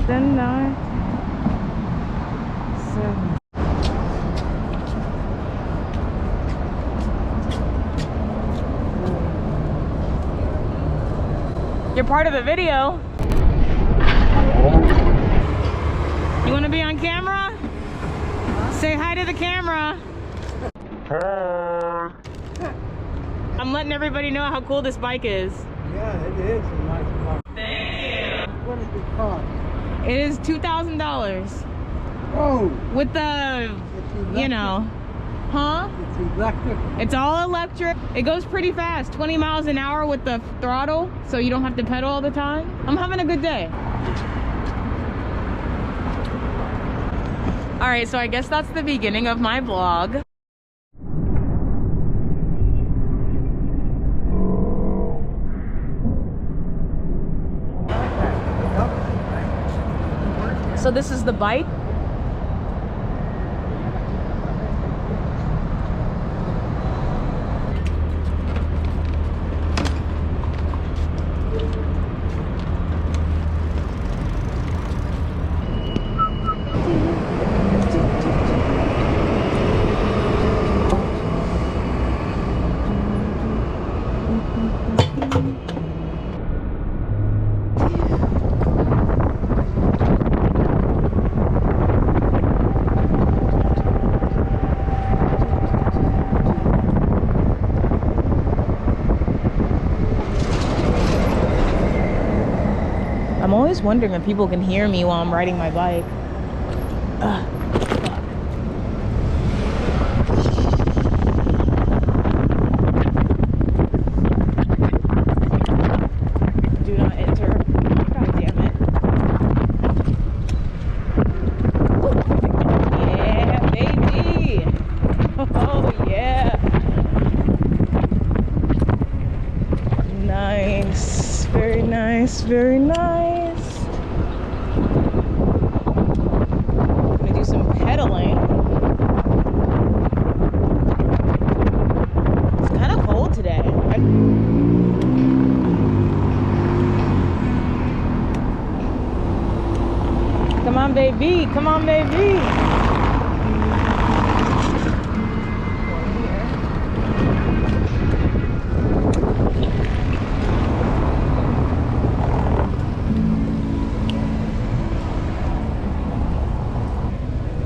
then 9, 7. You're part of the video. You want to be on camera? Say hi to the camera. Hi. I'm letting everybody know how cool this bike is. Yeah, it is a nice bike. Thank you. What does it cost? It is $2,000. Oh! With the, you know, huh? It's electric. It's all electric. It goes pretty fast, 20 miles an hour with the throttle, so you don't have to pedal all the time. I'm having a good day. All right, so I guess that's the beginning of my vlog. So this is the bike. I'm always wondering if people can hear me while I'm riding my bike. Ugh. Do not enter. God damn it. Woo. Yeah, baby. Oh, yeah. Nice. Very nice. Very nice. Pedaling. It's kind of cold today. Come on, baby. Come on, baby.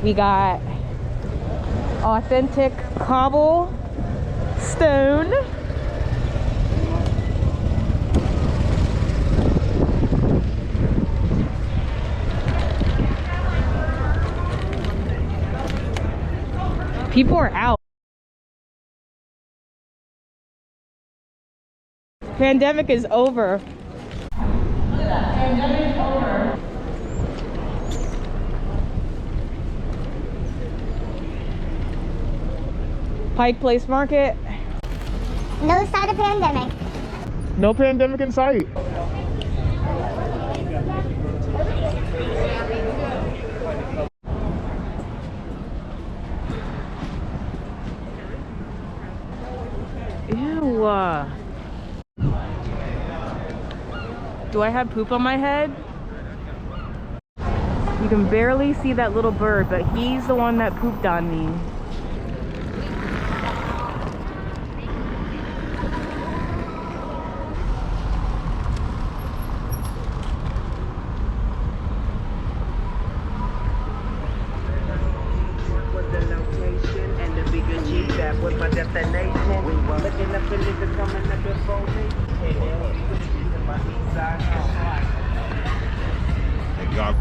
We got authentic cobblestone. People are out. Pandemic is over. Look at that. Pandemic is over. Pike Place Market. No sign of pandemic. No pandemic in sight. Ew. Do I have poop on my head? You can barely see that little bird, but he's the one that pooped on me. My destination. Looking up and niggas coming up before me. And then we to my east side. Thank God.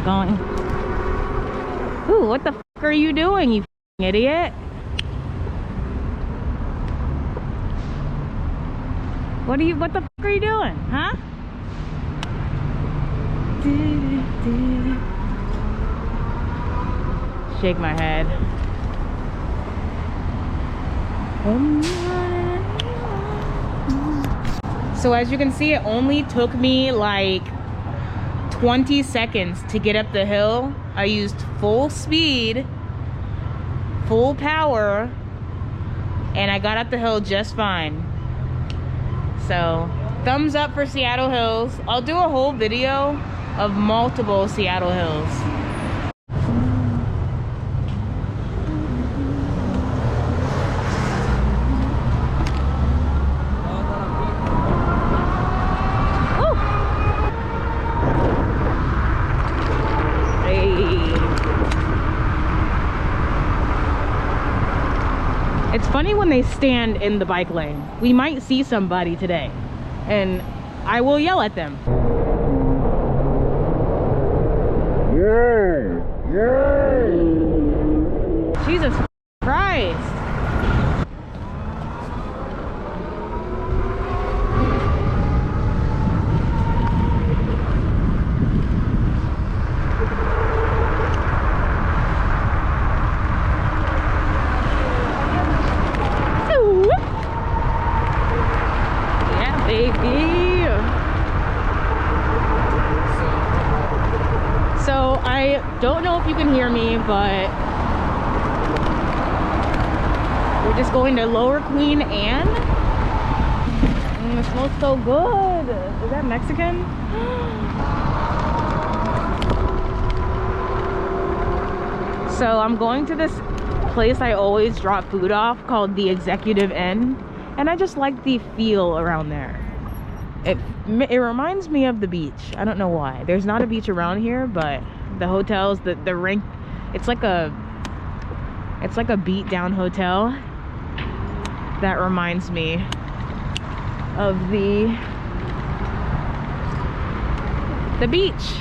Going. Ooh, what the f are you doing, you idiot? What the f are you doing, huh? Shake my head. So as you can see, it only took me like 20 seconds to get up the hill. I used full speed, full power, and I got up the hill just fine. So thumbs up for Seattle Hills. I'll do a whole video of multiple Seattle Hills. It's funny when they stand in the bike lane. We might see somebody today, and I will yell at them. Yay! Yay! Jesus Christ. So I don't know if you can hear me, but we're just going to Lower Queen Anne. It smells so good. Is that Mexican? So I'm going to this place I always drop food off called the Executive Inn, and I just like the feel around there. It reminds me of the beach. I don't know why. There's not a beach around here, but the hotels, the rank, it's like a beat down hotel that reminds me of the beach.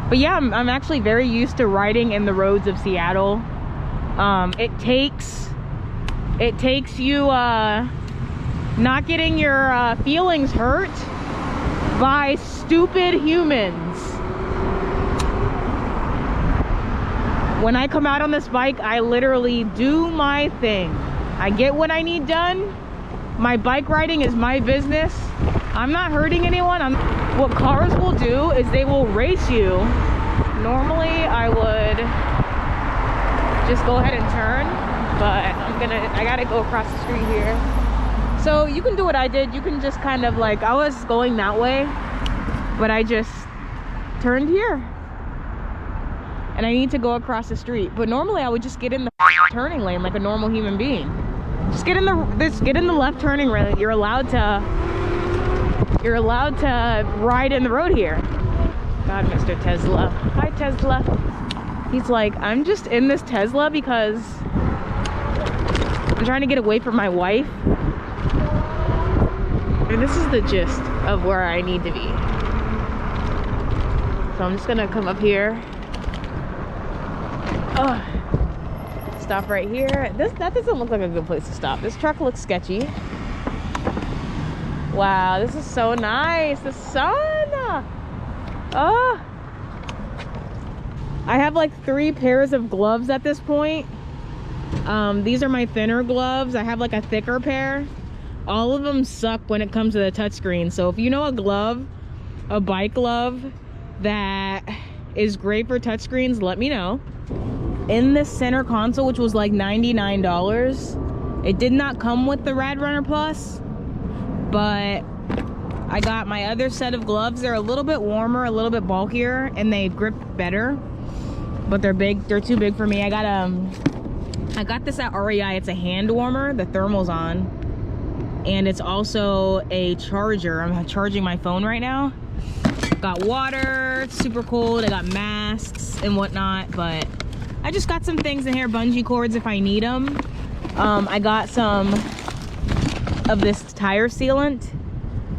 But yeah, I'm actually very used to riding in the roads of Seattle. It takes you not getting your feelings hurt by stupid humans. When I come out on this bike, I literally do my thing. I get what I need done. My bike riding is my business. I'm not hurting anyone. What cars will do is they will race you. Normally I would just go ahead and turn, but I gotta go across the street here. So you can do what I did. You can just kind of like, I was going that way, but I just turned here. And I need to go across the street. But normally I would just get in the turning lane like a normal human being. Just get in the left turning lane. You're allowed to ride in the road here. God, Mr. Tesla. Hi, Tesla. He's like, I'm just in this Tesla because I'm trying to get away from my wife. And this is the gist of where I need to be. So I'm just gonna come up here. Oh, stop right here. That doesn't look like a good place to stop. This truck looks sketchy. Wow, this is so nice. The sun. Oh, I have like 3 pairs of gloves at this point. These are my thinner gloves. I have like a thicker pair. All of them suck when it comes to the touchscreen. So if you know a bike glove that is great for touchscreens, let me know. In this center console, which was like $99, it did not come with the Rad Runner Plus, but I got my other set of gloves. They're a little bit warmer, a little bit bulkier, and they grip better, but they're big. They're too big for me. I got this at REI. It's a hand warmer. The thermal's on, and it's also a charger. I'm charging my phone right now. Got water. It's super cold. I got masks and whatnot, but I just got some things in here, bungee cords if I need them. I got some of this tire sealant.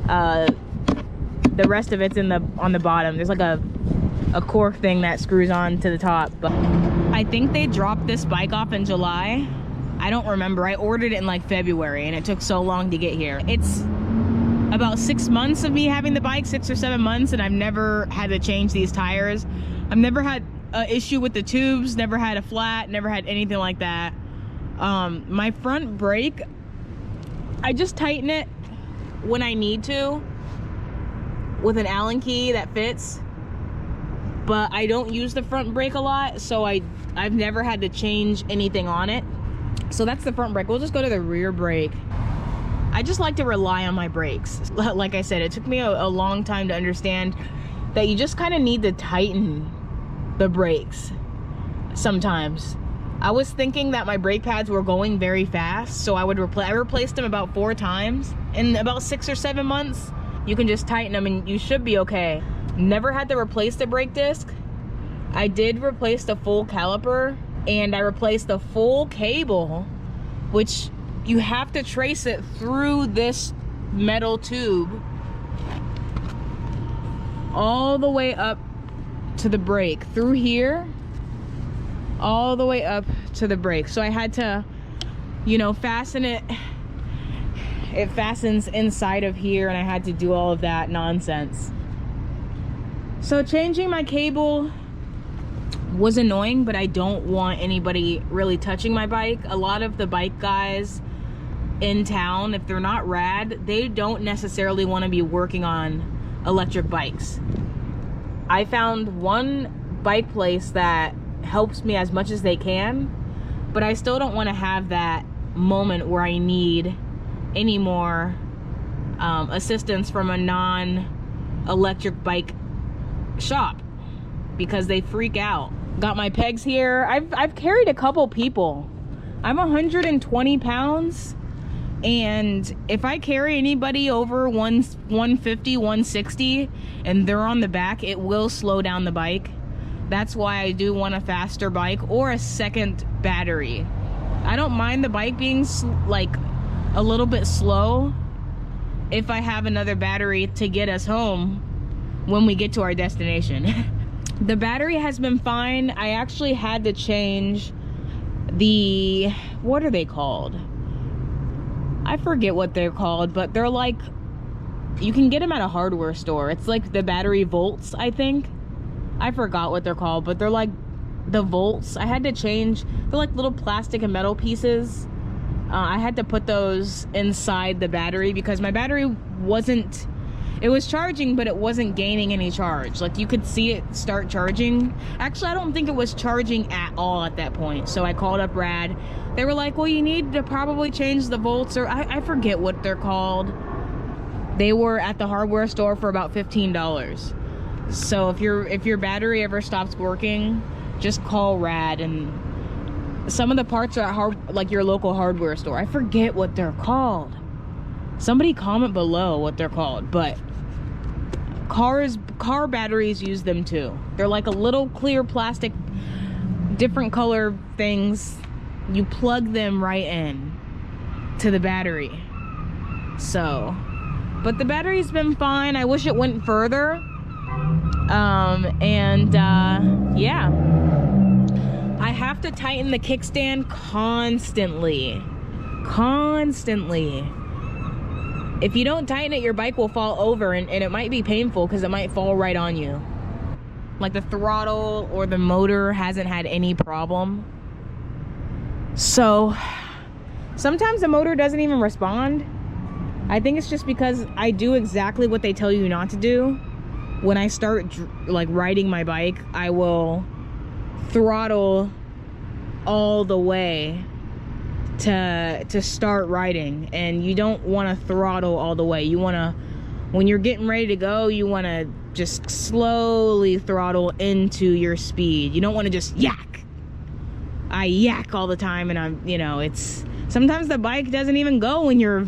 The rest of it's on the bottom. There's like a cork thing that screws on to the top. But I think they dropped this bike off in July. I don't remember. I ordered it in like February and it took so long to get here. It's about 6 months of me having the bike, 6 or 7 months, and I've never had to change these tires. I've never had an issue with the tubes, never had a flat, never had anything like that. My front brake, I just tighten it when I need to with an Allen key that fits, but I don't use the front brake a lot, so I've never had to change anything on it. So that's the front brake. We'll just go to the rear brake. I just like to rely on my brakes. Like I said, it took me a long time to understand that you just kind of need to tighten the brakes sometimes. I was thinking that my brake pads were going very fast, so I replaced them about 4 times in about 6 or 7 months. You can just tighten them and you should be okay. Never had to replace the brake disc. I did replace the full caliper, and I replaced the full cable, which you have to trace it through this metal tube all the way up to the brake, through here all the way up to the brake. So I had to, you know, fasten it. It fastens inside of here, and I had to do all of that nonsense. So changing my cable was annoying, but I don't want anybody really touching my bike. A lot of the bike guys in town, if they're not rad, they don't necessarily want to be working on electric bikes. I found one bike place that helps me as much as they can, but I still don't want to have that moment where I need any more assistance from a non-electric bike shop, because they freak out. Got my pegs here. I've carried a couple people. I'm 120 pounds, and if I carry anybody over 150, 160 and they're on the back, it will slow down the bike. That's why I do want a faster bike or a second battery. I don't mind the bike being like a little bit slow if I have another battery to get us home when we get to our destination. The battery has been fine. I actually had to change the, what are they called? I forget what they're called, but they're like, you can get them at a hardware store. It's like the battery volts, I think. I forgot what they're called, but they're like the volts. I had to change, they're like little plastic and metal pieces. I had to put those inside the battery because my battery wasn't, it was charging, but it wasn't gaining any charge. Like you could see it start charging. Actually, I don't think it was charging at all at that point. So I called up Rad. They were like, well, you need to probably change the volts, or I forget what they're called. They were at the hardware store for about $15. So if your battery ever stops working, just call Rad, and some of the parts are at like your local hardware store. I forget what they're called. Somebody comment below what they're called, but car batteries use them too. They're like a little clear plastic, different color things. You plug them right in to the battery. So, but the battery's been fine. I wish it went further. Yeah, I have to tighten the kickstand constantly. If you don't tighten it, your bike will fall over, and it might be painful because it might fall right on you. Like the throttle or the motor hasn't had any problem. So sometimes the motor doesn't even respond. I think it's just because I do exactly what they tell you not to do. When I start like riding my bike, I will throttle all the way to start riding, and you don't want to throttle all the way. You want to, when you're getting ready to go, you want to just slowly throttle into your speed. You don't want to just yak. I yak all the time, and I'm, you know, it's sometimes the bike doesn't even go when you're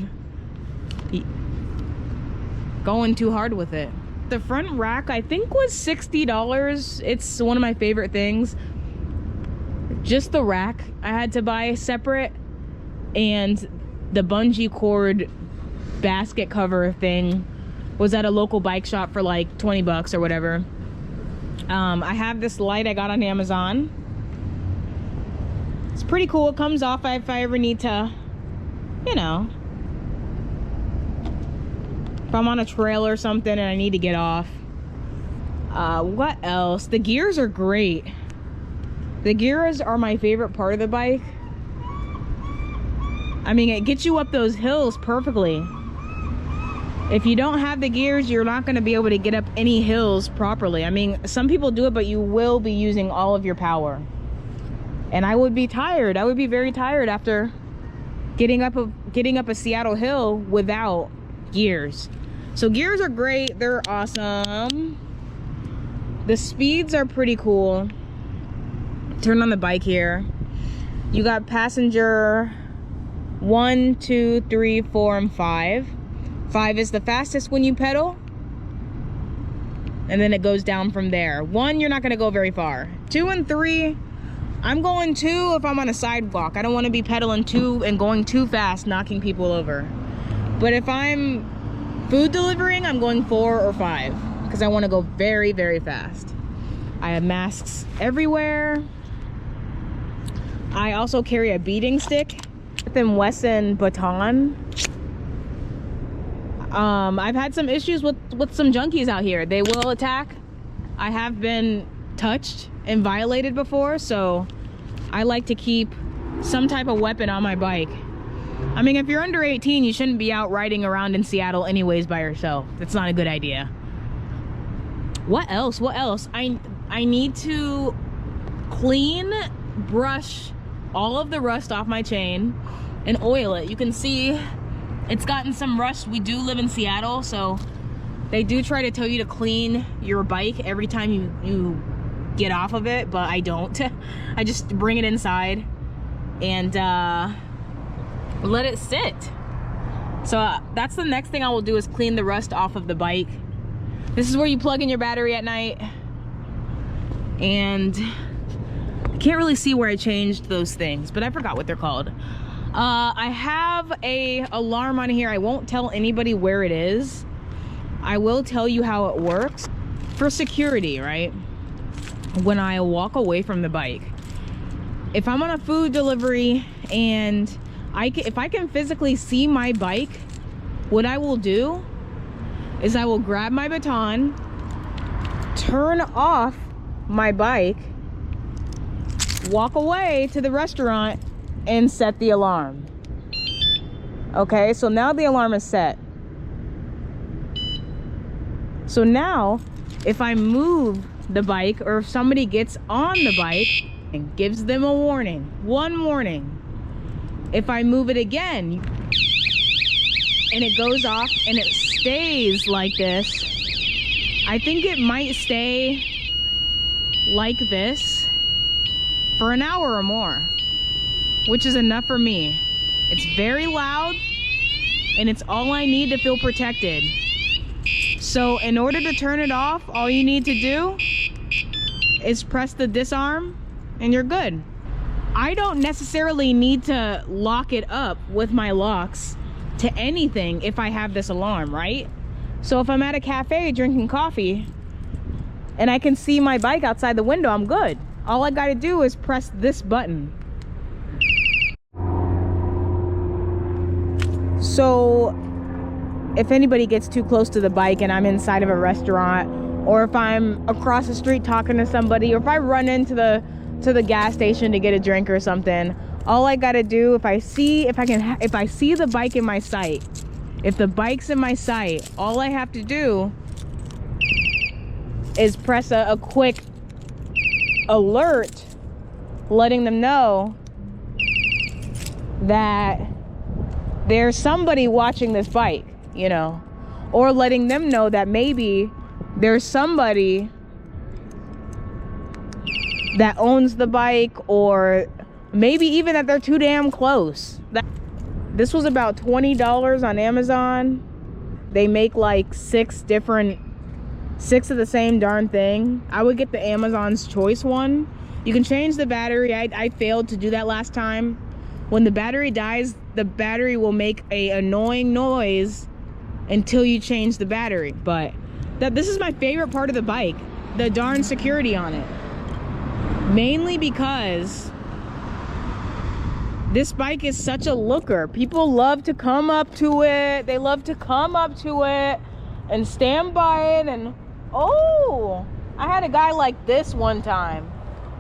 going too hard with it. The front rack, I think, was $60. It's one of my favorite things. Just the rack I had to buy separate, and the bungee cord basket cover thing was at a local bike shop for like 20 bucks or whatever. I have this light I got on Amazon. It's pretty cool. It comes off if I ever need to, you know, if I'm on a trail or something and I need to get off. What else? The gears are great. The gears are my favorite part of the bike. I mean, it gets you up those hills perfectly. If you don't have the gears, you're not going to be able to get up any hills properly. I mean, some people do it, but you will be using all of your power. And I would be tired. I would be very tired after getting up a Seattle hill without gears. So gears are great. They're awesome. The speeds are pretty cool. Turn on the bike here. You got passenger 1, 2, 3, 4, and 5. 5 is the fastest when you pedal, and then it goes down from there. 1, you're not going to go very far. 2 and 3, I'm going 2 if I'm on a sidewalk. I don't want to be pedaling 2 and going too fast, knocking people over. But if I'm food delivering, I'm going 4 or 5 because I want to go very, very fast. I have masks everywhere. I also carry a beating stick, Smith & Wesson baton. I've had some issues with some junkies out here. They will attack. I have been touched and violated before, so I like to keep some type of weapon on my bike. I mean, if you're under 18, you shouldn't be out riding around in Seattle anyways by yourself. That's not a good idea. What else? What else? I need to brush all of the rust off my chain and oil it. You can see it's gotten some rust. We do live in Seattle, so they do try to tell you to clean your bike every time you get off of it, but I don't. I just bring it inside and let it sit. So that's the next thing I will do, is clean the rust off of the bike. This is where you plug in your battery at night, and I can't really see where I changed those things, but I forgot what they're called. I have a alarm on here. I won't tell anybody where it is. I will tell you how it works for security, right? When I walk away from the bike, if I'm on a food delivery and if I can physically see my bike, what I will do is I will grab my baton, turn off my bike, walk away to the restaurant, and set the alarm. Okay, so now the alarm is set. So now if I move the bike, or if somebody gets on the bike, and gives them a warning, one warning. If I move it again and it goes off and it stays like this, I think it might stay like this for an hour or more, which is enough for me. It's very loud and it's all I need to feel protected. So in order to turn it off, all you need to do is press the disarm and you're good. I don't necessarily need to lock it up with my locks to anything if I have this alarm, right? So if I'm at a cafe drinking coffee and I can see my bike outside the window, I'm good. All I gotta do is press this button. So if anybody gets too close to the bike and I'm inside of a restaurant, or if I'm across the street talking to somebody, or if I run into the gas station to get a drink or something, all I gotta do, if I see the bike in my sight, if the bike's in my sight, all I have to do is press a quick alert, letting them know that there's somebody watching this bike, you know, or letting them know that maybe there's somebody that owns the bike, or maybe even that they're too damn close. This was about $20 on Amazon. They make like 6 of the same darn thing. I would get the Amazon's Choice one. You can change the battery. I failed to do that last time. When the battery dies, the battery will make a annoying noise until you change the battery. But this is my favorite part of the bike, the darn security on it. Mainly because This bike is such a looker. People love to come up to it. They love to come up to it and stand by it. And oh, I had a guy like this one time,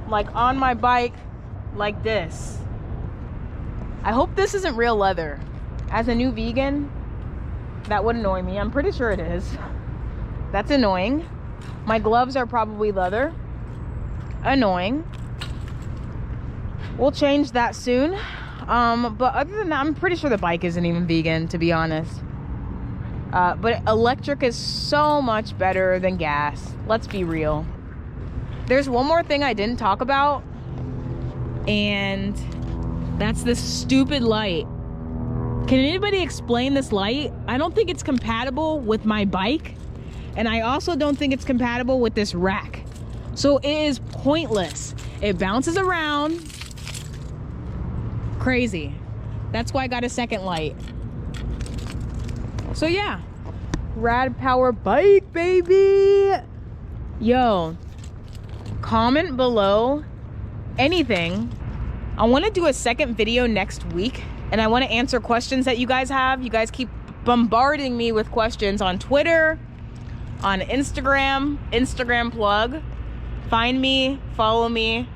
like on my bike like this. I hope this isn't real leather. As a new vegan, that would annoy me. I'm pretty sure it is. That's annoying. My gloves are probably leather. Annoying. We'll change that soon. But other than that, I'm pretty sure the bike isn't even vegan, to be honest. But electric is so much better than gas. Let's be real. There's one more thing I didn't talk about, and that's this stupid light. Can anybody explain this light? I don't think it's compatible with my bike, and I also don't think it's compatible with this rack. So it is pointless. It bounces around. Crazy. That's why I got a second light. So yeah, Rad Power Bike, baby. Yo, comment below anything. I want to do a second video next week, and I want to answer questions that you guys have. You guys keep bombarding me with questions on Twitter, on Instagram plug. Find me, follow me,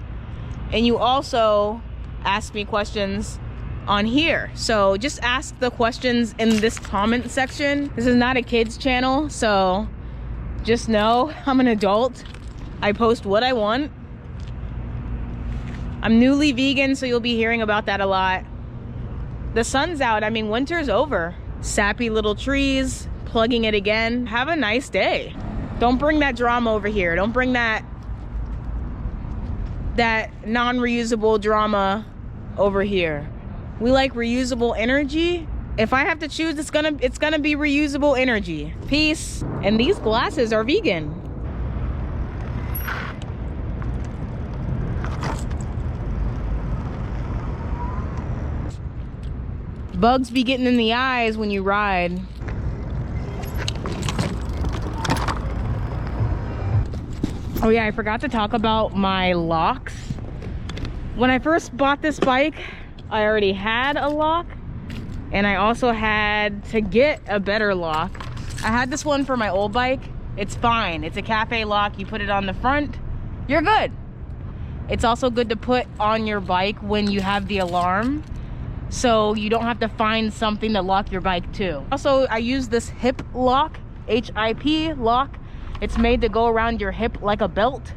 and you also ask me questions on here. So just ask the questions in this comment section. This is not a kids channel, so just know I'm an adult. I post what I want. I'm newly vegan, so you'll be hearing about that a lot. The sun's out. I mean, winter's over. Sappylittletrees, plugging it again. Have a nice day. Don't bring that drama over here. Don't bring that non-reusable drama over here. We like reusable energy. If I have to choose, it's gonna be reusable energy. Peace. And these glasses are vegan. Bugs be getting in the eyes when you ride. Oh yeah, I forgot to talk about my locks. When I first bought this bike, I already had a lock, and I also had to get a better lock. I had this one for my old bike. It's fine. It's a cafe lock. You put it on the front, you're good. It's also good to put on your bike when you have the alarm, so you don't have to find something to lock your bike to. Also, I use this hip lock, HIP lock. It's made to go around your hip like a belt.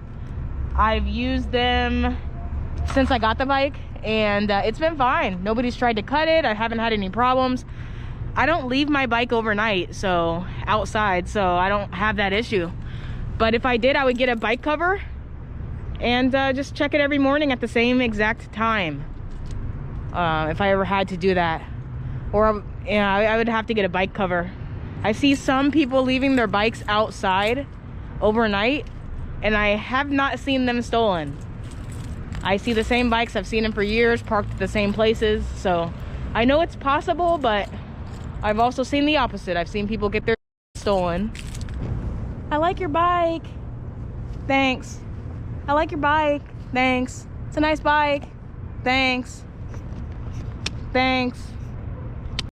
I've used them since I got the bike, and it's been fine. Nobody's tried to cut it. I haven't had any problems. I don't leave my bike overnight, so outside, so I don't have that issue. But if I did, I would get a bike cover and just check it every morning at the same exact time. If I ever had to do that, or I would have to get a bike cover. I see some people leaving their bikes outside overnight, and I have not seen them stolen. I see the same bikes. I've seen them for years, parked at the same places. So I know it's possible, but I've also seen the opposite. I've seen people get their stolen. I like your bike. Thanks. I like your bike. Thanks. It's a nice bike. Thanks. Thanks.